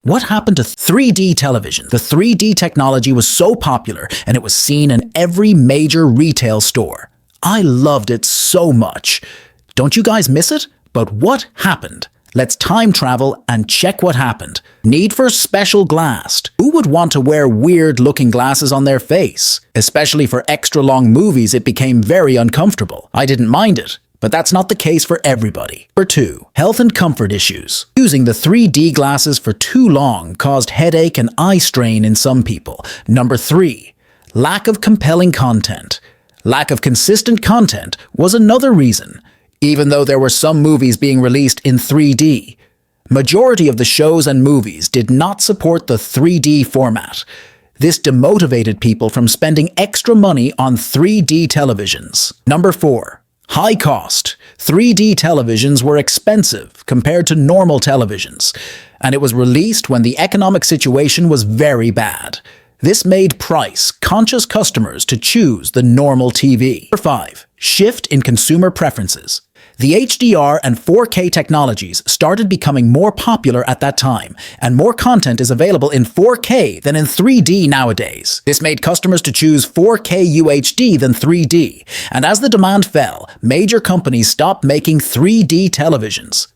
What happened to 3D television? The 3D technology was so popular and it was seen in every major retail store. I loved it so much. Don't you guys miss it? But what happened? Let's time travel and check what happened. Need for special glass. Who would want to wear weird-looking glasses on their face? Especially for extra-long movies, it became very uncomfortable. I didn't mind it. But that's not the case for everybody. Number 2. Health and comfort issues. Using the 3D glasses for too long caused headache and eye strain in some people. Number 3. Lack of compelling content. Lack of consistent content was another reason. Even though there were some movies being released in 3D, majority of the shows and movies did not support the 3D format. This demotivated people from spending extra money on 3D televisions. Number 4. High cost. 3D televisions were expensive compared to normal televisions, and it was released when the economic situation was very bad. This made price-conscious customers to choose the normal TV. Number 5. Shift in consumer preferences. The HDR and 4K technologies started becoming more popular at that time, and more content is available in 4K than in 3D nowadays. This made customers to choose 4K UHD than 3D, and as the demand fell, major companies stopped making 3D televisions.